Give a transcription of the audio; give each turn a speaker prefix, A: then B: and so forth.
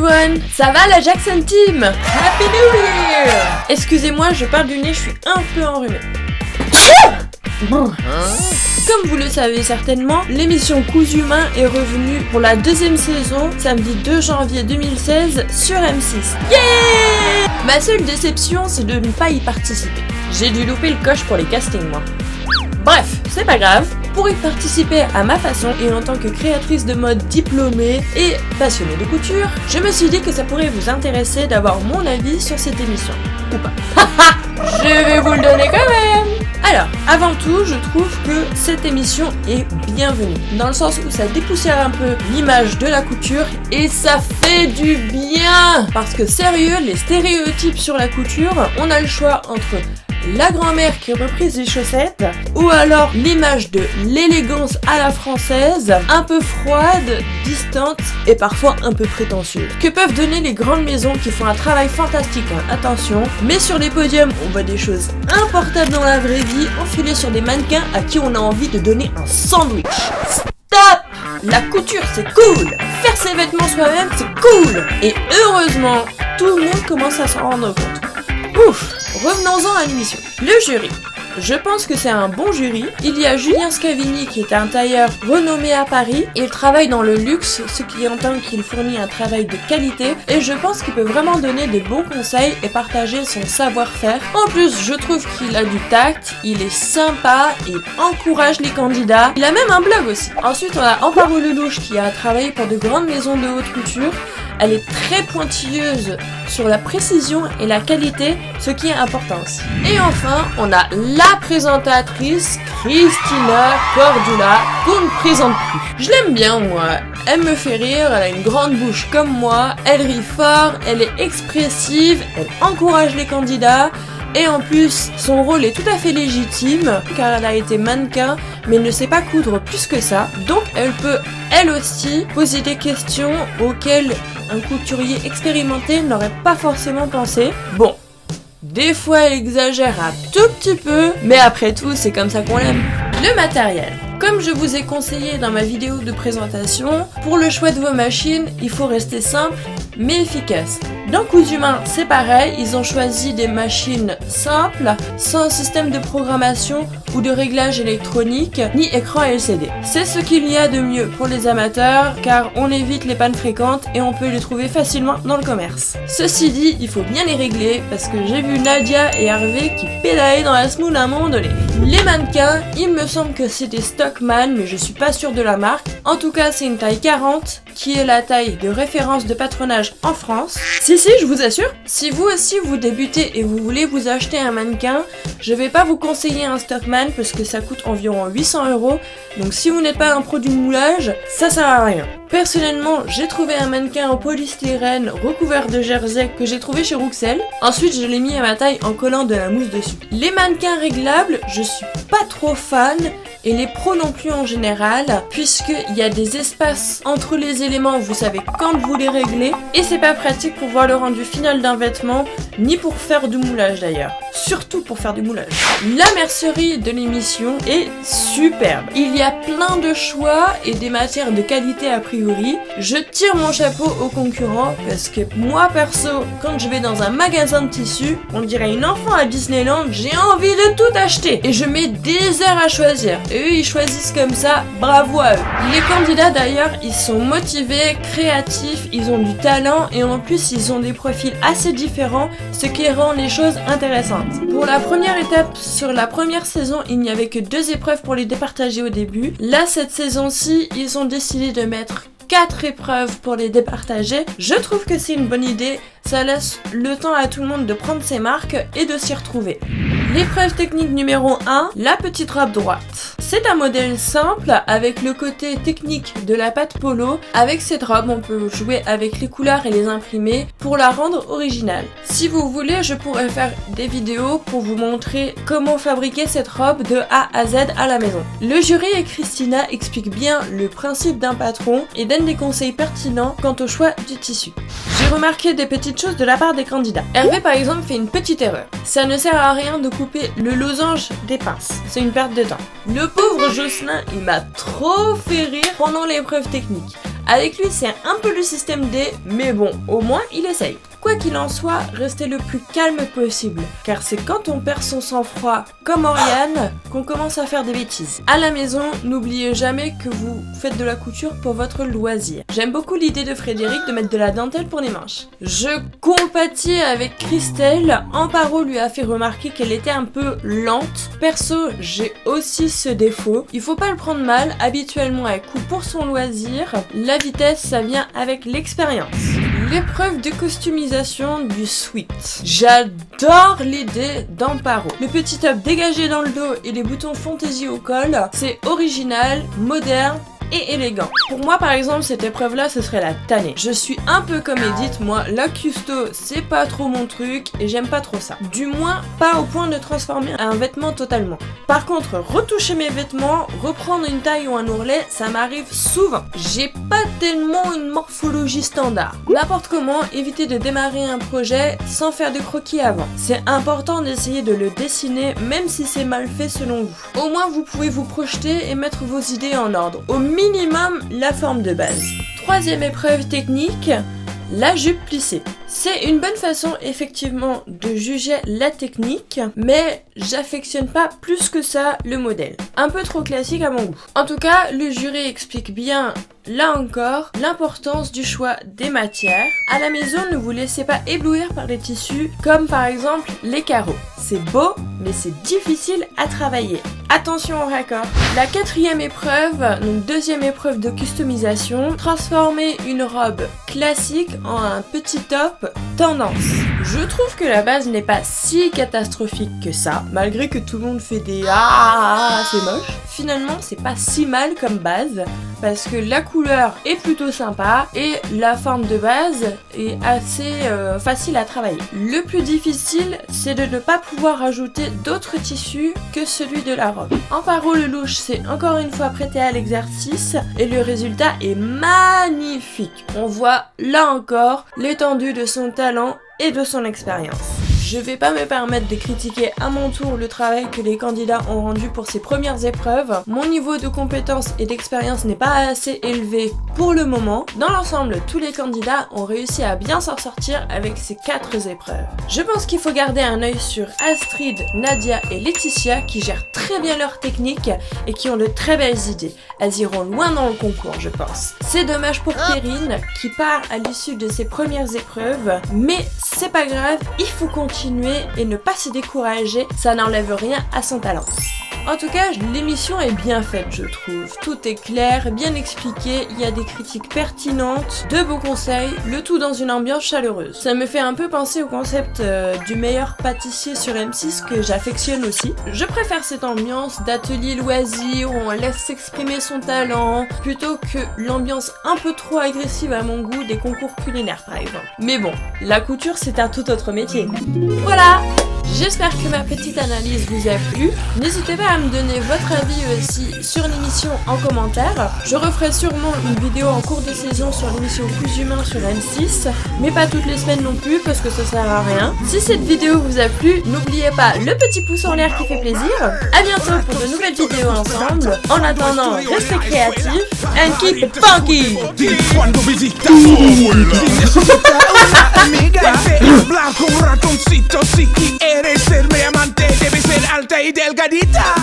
A: everyone! Ça va la Jackson Team? Happy New Year! Excusez-moi, je parle du nez, je suis un peu enrhumée. Comme vous le savez certainement, l'émission Cousu Humain est revenue pour la deuxième saison, samedi 2 janvier 2016, sur M6. Yeah! Ma seule déception, c'est de ne pas y participer. J'ai dû louper le coche pour les castings, moi. Bref, c'est pas grave. Pour y participer à ma façon et en tant que créatrice de mode diplômée et passionnée de couture, je me suis dit que ça pourrait vous intéresser d'avoir mon avis sur cette émission. Ou pas. Je vais vous le donner quand même. Alors, avant tout, je trouve que cette émission est bienvenue, dans le sens où ça dépoussière un peu l'image de la couture et ça fait du bien. Parce que sérieux, les stéréotypes sur la couture, on a le choix entre la grand-mère qui reprise les chaussettes, ou alors l'image de l'élégance à la française, un peu froide, distante et parfois un peu prétentieuse, que peuvent donner les grandes maisons qui font un travail fantastique, hein, attention, mais sur les podiums, on voit des choses importables dans la vraie vie, enfilées sur des mannequins à qui on a envie de donner un sandwich. Stop! La couture, c'est cool! Faire ses vêtements soi-même, c'est cool! Et heureusement, tout le monde commence à s'en rendre compte. Ouf! Revenons-en à l'émission. Le jury. Je pense que c'est un bon jury. Il y a Julien Scavini qui est un tailleur renommé à Paris. Il travaille dans le luxe, ce qui entend qu'il fournit un travail de qualité. Et je pense qu'il peut vraiment donner de bons conseils et partager son savoir-faire. En plus, je trouve qu'il a du tact, il est sympa, il encourage les candidats. Il a même un blog aussi. Ensuite, on a Amparo Lelouch qui a travaillé pour de grandes maisons de haute couture. Elle est très pointilleuse sur la précision et la qualité, ce qui est important aussi. Et enfin, on a la présentatrice Christina Cordula, qu'on ne présente plus. Je l'aime bien, moi. Elle me fait rire, elle a une grande bouche comme moi, elle rit fort, elle est expressive, elle encourage les candidats. Et en plus, son rôle est tout à fait légitime, car elle a été mannequin, mais ne sait pas coudre plus que ça. Donc elle peut, elle aussi, poser des questions auxquelles un couturier expérimenté n'aurait pas forcément pensé. Bon, des fois elle exagère un tout petit peu, mais après tout, c'est comme ça qu'on l'aime. Le matériel. Comme je vous ai conseillé dans ma vidéo de présentation, pour le choix de vos machines, il faut rester simple mais efficace. Dans Cousu Humain, c'est pareil, ils ont choisi des machines simples, sans système de programmation ou de réglage électronique, ni écran LCD. C'est ce qu'il y a de mieux pour les amateurs, car on évite les pannes fréquentes et on peut les trouver facilement dans le commerce. Ceci dit, il faut bien les régler, parce que j'ai vu Nadia et Hervé qui pédalaient dans la semoule à un moment donné. Les mannequins, il me semble que c'est des Stockmann, mais je suis pas sûre de la marque. En tout cas, c'est une taille 40, qui est la taille de référence de patronage en France. Si, je vous assure. Si vous aussi vous débutez et vous voulez vous acheter un mannequin, je vais pas vous conseiller un Stockmann parce que ça coûte environ 800 €. Donc si vous n'êtes pas un pro du moulage, ça sert à rien. Personnellement, j'ai trouvé un mannequin en polystyrène recouvert de jersey que j'ai trouvé chez Rouxel. Ensuite, je l'ai mis à ma taille en collant de la mousse dessus. Les mannequins réglables, je suis pas trop fan. Et les pros non plus en général, puisqu'il y a des espaces entre les éléments, vous savez quand vous les réglez, et c'est pas pratique pour voir le rendu final d'un vêtement, ni pour faire du moulage d'ailleurs. Surtout pour faire du moulage. La mercerie de l'émission est superbe. Il y a plein de choix et des matières de qualité a priori. Je tire mon chapeau aux concurrents, parce que moi perso, quand je vais dans un magasin de tissus, on dirait une enfant à Disneyland, j'ai envie de tout acheter. Et je mets des heures à choisir. Et eux, ils choisissent comme ça, bravo à eux. Les candidats d'ailleurs, ils sont motivés, créatifs, ils ont du talent et en plus, ils ont des profils assez différents, ce qui rend les choses intéressantes. Pour la première étape, sur la première saison, il n'y avait que 2 épreuves pour les départager au début. Là, cette saison-ci, ils ont décidé de mettre 4 épreuves pour les départager. Je trouve que c'est une bonne idée, ça laisse le temps à tout le monde de prendre ses marques et de s'y retrouver. L'épreuve technique numéro 1, la petite robe droite. C'est un modèle simple avec le côté technique de la pâte polo. Avec cette robe, on peut jouer avec les couleurs et les imprimer pour la rendre originale. Si vous voulez, je pourrais faire des vidéos pour vous montrer comment fabriquer cette robe de A à Z à la maison. Le jury et Christina expliquent bien le principe d'un patron et donnent des conseils pertinents quant au choix du tissu. J'ai remarqué des petites choses de la part des candidats. Hervé par exemple fait une petite erreur. Ça ne sert à rien de couper le losange des pinces. C'est une perte de temps. Le pauvre Jocelyn, il m'a trop fait rire pendant l'épreuve technique. Avec lui, c'est un peu le système D, mais bon, au moins il essaye. Quoi qu'il en soit, restez le plus calme possible, car c'est quand on perd son sang-froid, comme Oriane, qu'on commence à faire des bêtises. À la maison, n'oubliez jamais que vous faites de la couture pour votre loisir. J'aime beaucoup l'idée de Frédéric de mettre de la dentelle pour les manches. Je compatis avec Christelle, Amparo lui a fait remarquer qu'elle était un peu lente. Perso, j'ai aussi ce défaut. Il faut pas le prendre mal, habituellement elle coupe pour son loisir. La vitesse, ça vient avec l'expérience. L'épreuve de customisation du sweat. J'adore l'idée d'Amparo. Le petit top dégagé dans le dos et les boutons fantaisie au col, c'est original, moderne et élégant. Pour moi par exemple cette épreuve là ce serait la tannée. Je suis un peu comme Edith, moi la custo c'est pas trop mon truc et j'aime pas trop ça. Du moins pas au point de transformer un vêtement totalement. Par contre retoucher mes vêtements, reprendre une taille ou un ourlet ça m'arrive souvent. J'ai pas tellement une morphologie standard. N'importe comment, évitez de démarrer un projet sans faire de croquis avant. C'est important d'essayer de le dessiner même si c'est mal fait selon vous. Au moins vous pouvez vous projeter et mettre vos idées en ordre. Au minimum la forme de base. Troisième épreuve technique, la jupe plissée. C'est une bonne façon effectivement de juger la technique, mais j'affectionne pas plus que ça le modèle. Un peu trop classique à mon goût. En tout cas, le jury explique bien, là encore, l'importance du choix des matières. À la maison, ne vous laissez pas éblouir par les tissus, comme par exemple les carreaux. C'est beau, mais c'est difficile à travailler. Attention au raccord. La quatrième épreuve, donc deuxième épreuve de customisation, transformer une robe classique en un petit top tendance. Je trouve que la base n'est pas si catastrophique que ça, malgré que tout le monde fait des c'est moche. Finalement, c'est pas si mal comme base, parce que la couleur est plutôt sympa et la forme de base est assez facile à travailler. Le plus difficile, c'est de ne pas pouvoir ajouter d'autres tissus que celui de la robe. Amparo Lelouch s'est encore une fois prêté à l'exercice et le résultat est magnifique. On voit là encore l'étendue de son talent et de son expérience. Je vais pas me permettre de critiquer à mon tour le travail que les candidats ont rendu pour ces premières épreuves. Mon niveau de compétence et d'expérience n'est pas assez élevé pour le moment. Dans l'ensemble, tous les candidats ont réussi à bien s'en sortir avec ces 4 épreuves. Je pense qu'il faut garder un œil sur Astrid, Nadia et Laetitia qui gèrent très bien leur technique et qui ont de très belles idées. Elles iront loin dans le concours, je pense. C'est dommage pour Perrine qui part à l'issue de ses premières épreuves, mais c'est pas grave, il faut continuer et ne pas se décourager, ça n'enlève rien à son talent. En tout cas, l'émission est bien faite, je trouve. Tout est clair, bien expliqué, il y a des critiques pertinentes, de beaux conseils, le tout dans une ambiance chaleureuse. Ça me fait un peu penser au concept du meilleur pâtissier sur M6 que j'affectionne aussi. Je préfère cette ambiance d'atelier loisir où on laisse s'exprimer son talent, plutôt que l'ambiance un peu trop agressive à mon goût des concours culinaires par exemple. Mais bon, la couture c'est un tout autre métier. Voilà! J'espère que ma petite analyse vous a plu. N'hésitez pas à me donner votre avis aussi sur l'émission en commentaire. Je referai sûrement une vidéo en cours de saison sur l'émission Cousu Main sur M6, mais pas toutes les semaines non plus parce que ça sert à rien. Si cette vidéo vous a plu, n'oubliez pas le petit pouce en l'air qui fait plaisir. À bientôt pour de nouvelles vidéos ensemble. En attendant, restez créatifs and keep it funky.
B: Cuando visita amiga, hablar con un ratoncito. Si quieres ser mi amante, debes ser alta y delgadita.